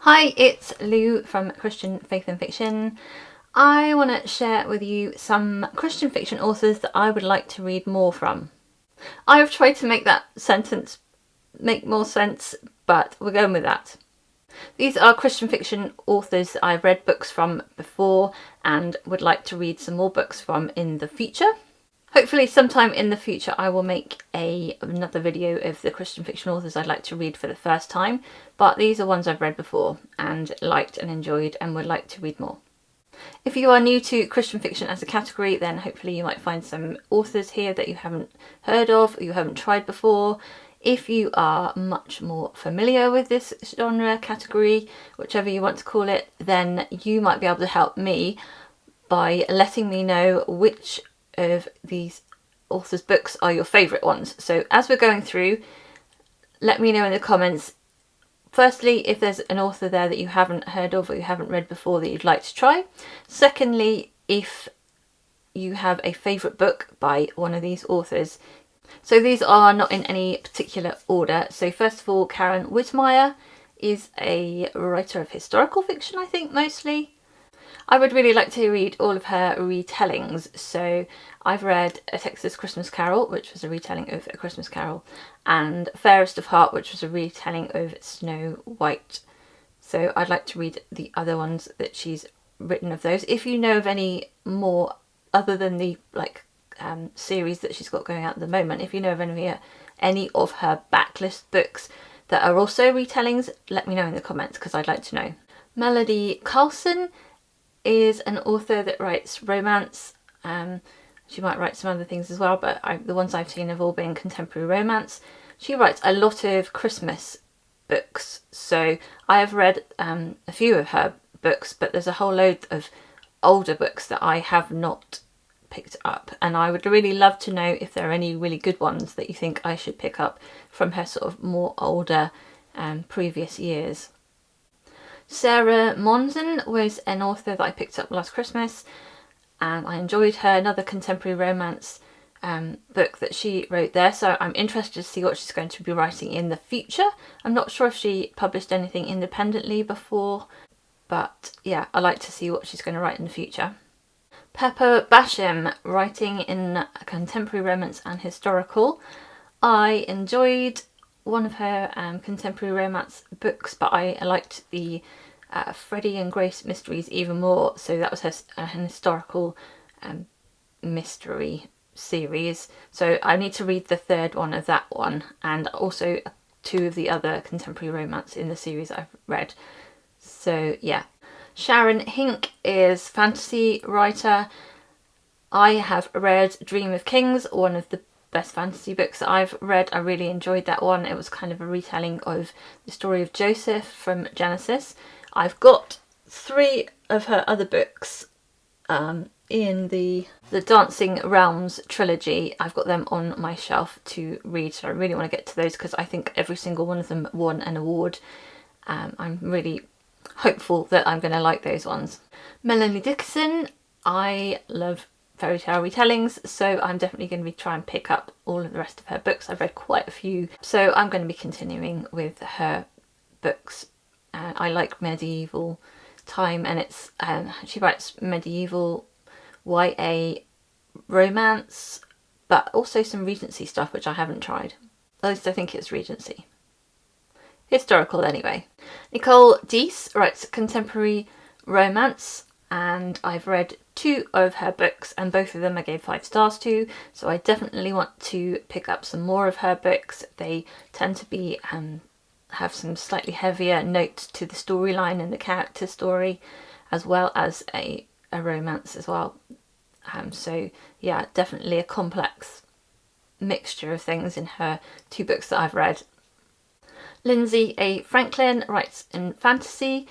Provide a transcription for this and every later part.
Hi, it's Lou from Christian Faith and Fiction. I want to share with you some Christian fiction authors that I would like to read more from. I've tried to make that sentence make more sense, but we're going with that. These are Christian fiction authors that I've read books from before and would like to read some more books from in the future. Hopefully sometime in the future I will make another video of the Christian fiction authors I'd like to read for the first time, but these are ones I've read before and liked and enjoyed and would like to read more. If you are new to Christian fiction as a category, then hopefully you might find some authors here that you haven't heard of or you haven't tried before. If you are much more familiar with this genre category, whichever you want to call it, then you might be able to help me by letting me know which of these authors' books are your favourite ones. So as we're going through, let me know in the comments, firstly, if there's an author there that you haven't heard of or you haven't read before that you'd like to try. Secondly, if you have a favourite book by one of these authors. So these are not in any particular order. So first of all, Karen Whitmire is a writer of historical fiction, I think, mostly. I would really like to read all of her retellings. So I've read A Texas Christmas Carol, which was a retelling of A Christmas Carol, and Fairest of Heart, which was a retelling of Snow White. So I'd like to read the other ones that she's written of those. If you know of any more other than the series that she's got going out at the moment, if you know of any of her backlist books that are also retellings, let me know in the comments because I'd like to know. Melody Carlson is an author that writes romance. She might write some other things as well, but the ones I've seen have all been contemporary romance. She writes a lot of Christmas books, so I have read a few of her books, but there's a whole load of older books that I have not picked up, and I would really love to know if there are any really good ones that you think I should pick up from her sort of more older previous years. Sarah Monson was an author that I picked up last Christmas and I enjoyed her. Another contemporary romance book that she wrote there, so I'm interested to see what she's going to be writing in the future. I'm not sure if she published anything independently before, but yeah, I like to see what she's going to write in the future. Pepper Basham, writing in contemporary romance and historical. I enjoyed one of her contemporary romance books, but I liked the Freddie and Grace mysteries even more, so that was her an historical mystery series, so I need to read the third one of that one, and also two of the other contemporary romance in the series I've read. So yeah. Sharon Hink is fantasy writer. I have read Dream of Kings, one of the best fantasy books that I've read. I really enjoyed that one. It was kind of a retelling of the story of Joseph from Genesis. I've got 3 of her other books in the Dancing Realms trilogy. I've got them on my shelf to read, so I really want to get to those because I think every single one of them won an award. I'm really hopeful that I'm going to like those ones. Melanie Dickinson, I love fairy tale retellings, so I'm definitely going to be trying to pick up all of the rest of her books. I've read quite a few, so I'm going to be continuing with her books. I like medieval time, and it's she writes medieval YA romance, but also some Regency stuff which I haven't tried. At least I think it's Regency. Historical anyway. Nicole Deese writes contemporary romance, and I've read 2 of her books and both of them I gave 5 stars to, so I definitely want to pick up some more of her books. They tend to be have some slightly heavier notes to the storyline and the character story, as well as a romance as well. So yeah, definitely a complex mixture of things in her 2 books that I've read. Lindsay A. Franklin writes in fantasy.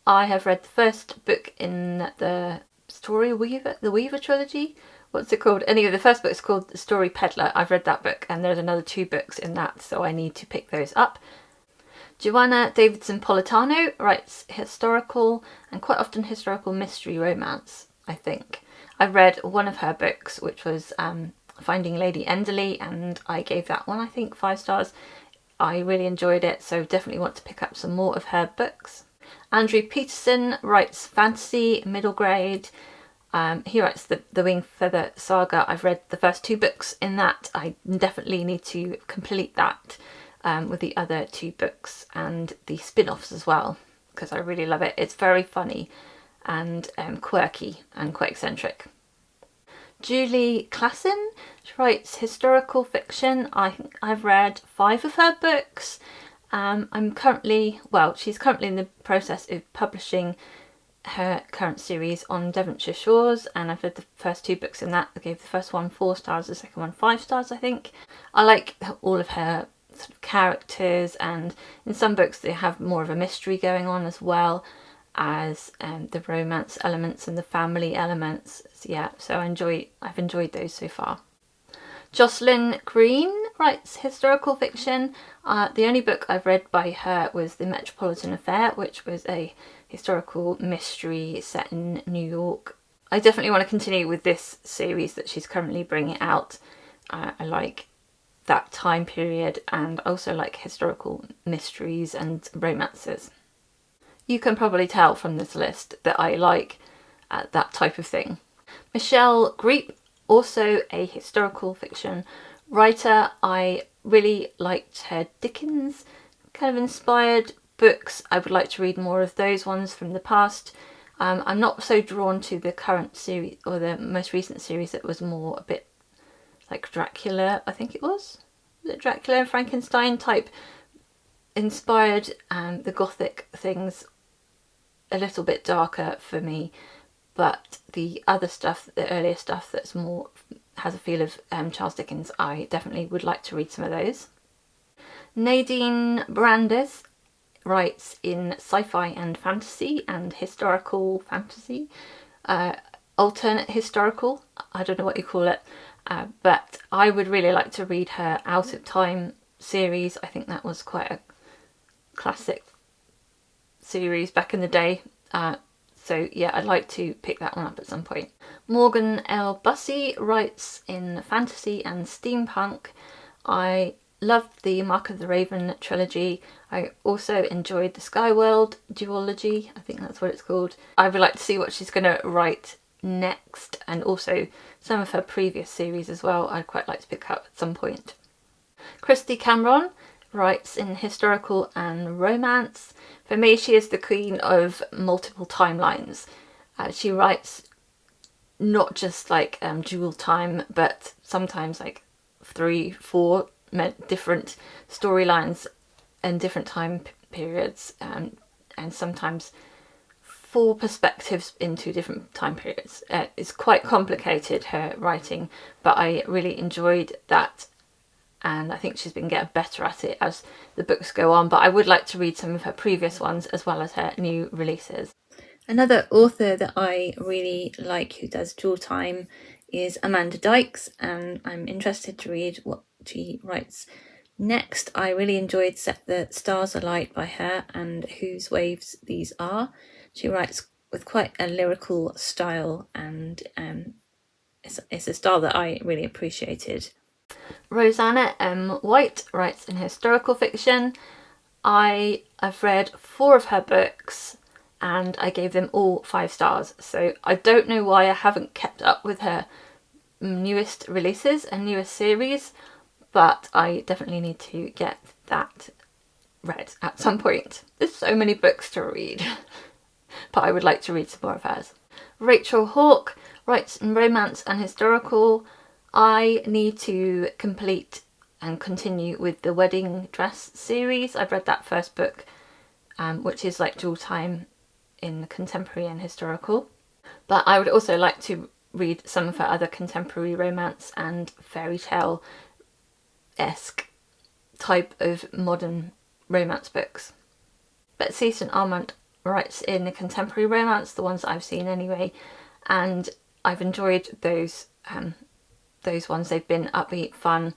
I have read the first book in the Weaver trilogy. What's it called? Anyway, the first book is called The Story Peddler. I've read that book, and there's another 2 books in that, so I need to pick those up. Joanna Davidson Politano writes historical and quite often historical mystery romance, I think. I read one of her books, which was Finding Lady Enderley, and I gave that one, I think, 5 stars. I really enjoyed it, so definitely want to pick up some more of her books. Andrew Peterson writes fantasy, middle grade. He writes the Wing Feather Saga. I've read the first 2 books in that. I definitely need to complete that with the other 2 books and the spin-offs as well, because I really love it. It's very funny and quirky and quite eccentric. Julie Klassen, she writes historical fiction. I've read 5 of her books. She's currently in the process of publishing her current series on Devonshire Shores, and I've read the first 2 books in that. I gave the first one 4 stars, the second one 5 stars, I think. I like all of her sort of characters, and in some books they have more of a mystery going on as well as the romance elements and the family elements. So I've enjoyed those so far. Jocelyn Green writes historical fiction. The only book I've read by her was The Metropolitan Affair, which was a historical mystery set in New York. I definitely want to continue with this series that she's currently bringing out. I like that time period, and also like historical mysteries and romances. You can probably tell from this list that I like that type of thing. Michelle Greep, also a historical fiction writer. I really liked her Dickens kind of inspired books. I would like to read more of those ones from the past. I'm not so drawn to the current series or the most recent series that was more a bit like Dracula, I think it was. Was it Dracula and Frankenstein type inspired? The gothic things a little bit darker for me, but the other stuff, the earlier stuff that's more has a feel of Charles Dickens, I definitely would like to read some of those. Nadine Brandis writes in sci-fi and fantasy and historical fantasy, alternate historical, I don't know what you call it, but I would really like to read her Out of Time series. I think that was quite a classic series back in the day. So yeah, I'd like to pick that one up at some point. Morgan L. Bussey writes in fantasy and steampunk. I loved the Mark of the Raven trilogy. I also enjoyed the Skyworld duology. I think that's what it's called. I would like to see what she's going to write next, and also some of her previous series as well. I'd quite like to pick up at some point. Christy Cameron writes in historical and romance. For me, she is the queen of multiple timelines. She writes not just like dual time, but sometimes like 3-4 different storylines and different time periods, and sometimes 4 perspectives into different time periods. It's quite complicated, her writing, but I really enjoyed that. And I think she's been getting better at it as the books go on, but I would like to read some of her previous ones as well as her new releases. Another author that I really like who does dual time is Amanda Dykes, and I'm interested to read what she writes next. I really enjoyed Set the Stars Alight by her and Whose Waves These Are. She writes with quite a lyrical style, and it's a style that I really appreciated. Rosanna M. White writes in historical fiction. I have read 4 of her books and I gave them all 5 stars. So I don't know why I haven't kept up with her newest releases and newest series, but I definitely need to get that read at some point. There's so many books to read, but I would like to read some more of hers. Rachel Hawke writes in romance and historical. I need to complete and continue with the Wedding Dress series. I've read that first book, which is like dual time in contemporary and historical. But I would also like to read some of her other contemporary romance and fairy tale-esque type of modern romance books. Betsy St. Armand writes in the contemporary romance, the ones that I've seen anyway, and I've enjoyed those ones. They've been upbeat, fun,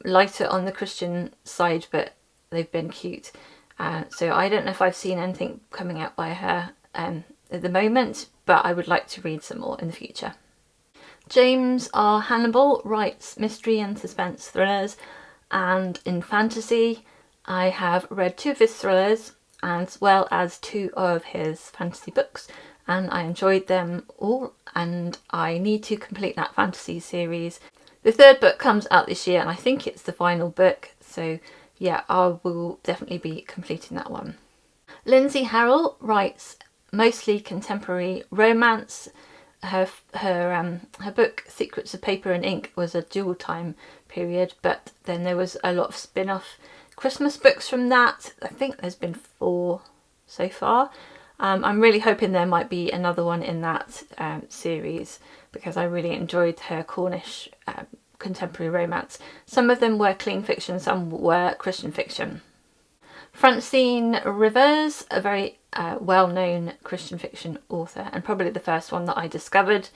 lighter on the Christian side, but they've been cute. So I don't know if I've seen anything coming out by her at the moment, but I would like to read some more in the future. James R. Hannibal writes mystery and suspense thrillers, and in fantasy I have read 2 of his thrillers. as well as 2 of his fantasy books, and I enjoyed them all, and I need to complete that fantasy series. The 3rd book comes out this year, and I think it's the final book, so yeah, I will definitely be completing that one. Lindsay Harrell writes mostly contemporary romance. Her book Secrets of Paper and Ink was a dual time period, but then there was a lot of spin-off Christmas books from that. I think there's been 4 so far. I'm really hoping there might be another one in that series, because I really enjoyed her Cornish contemporary romance. Some of them were clean fiction, some were Christian fiction. Francine Rivers, a very well-known Christian fiction author, and probably the first one that I discovered.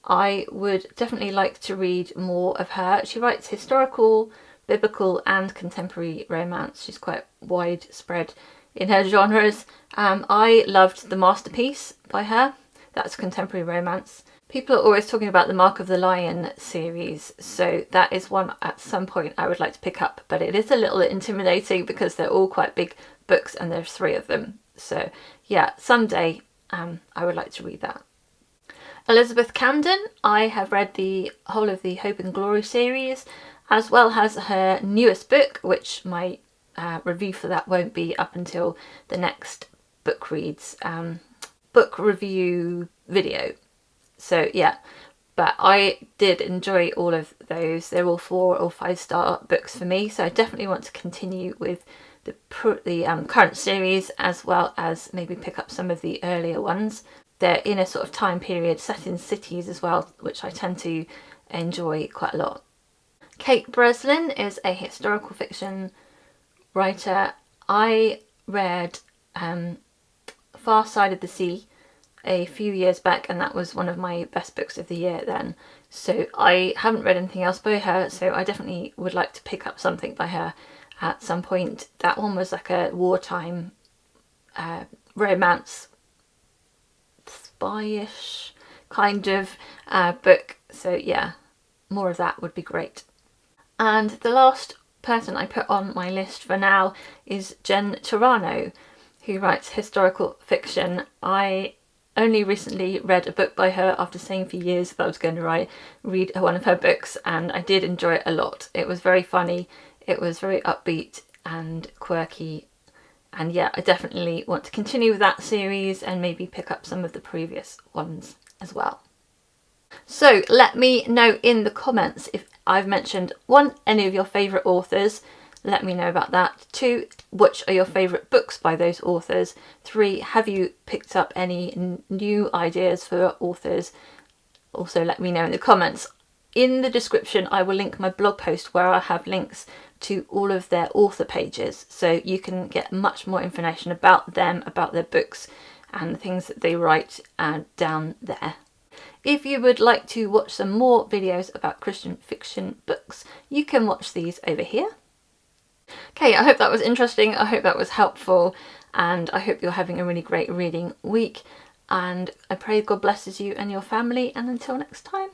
I would definitely like to read more of her. She writes historical, biblical and contemporary romance. She's quite widespread in her genres. I loved The Masterpiece by her. That's contemporary romance. People are always talking about the Mark of the Lion series, so that is one at some point I would like to pick up, but it is a little intimidating because they're all quite big books and there's 3 of them. So yeah, someday I would like to read that. Elizabeth Camden, I have read the whole of the Hope and Glory series, as well as her newest book, which my review for that won't be up until the next book review video. So yeah, but I did enjoy all of those. They're all 4 or 5-star books for me, so I definitely want to continue with the current series, as well as maybe pick up some of the earlier ones. They're in a sort of time period set in cities as well, which I tend to enjoy quite a lot. Kate Breslin is a historical fiction writer. I read Far Side of the Sea a few years back, and that was one of my best books of the year then. So I haven't read anything else by her, so I definitely would like to pick up something by her at some point. That one was like a wartime romance, spy-ish kind of book. So yeah, more of that would be great. And the last person I put on my list for now is Jen Turano, who writes historical fiction. I only recently read a book by her after saying for years that I was going to read one of her books, and I did enjoy it a lot. It was very funny, it was very upbeat and quirky, and yeah, I definitely want to continue with that series and maybe pick up some of the previous ones as well. So let me know in the comments if I've mentioned 1, any of your favourite authors. Let me know about that. 2, which are your favourite books by those authors? 3, have you picked up any new ideas for authors? Also let me know in the comments. In the description I will link my blog post where I have links to all of their author pages, so you can get much more information about them, about their books and the things that they write down there. If you would like to watch some more videos about Christian fiction books, you can watch these over here. Okay, I hope that was interesting, I hope that was helpful, and I hope you're having a really great reading week, and I pray God blesses you and your family, and until next time.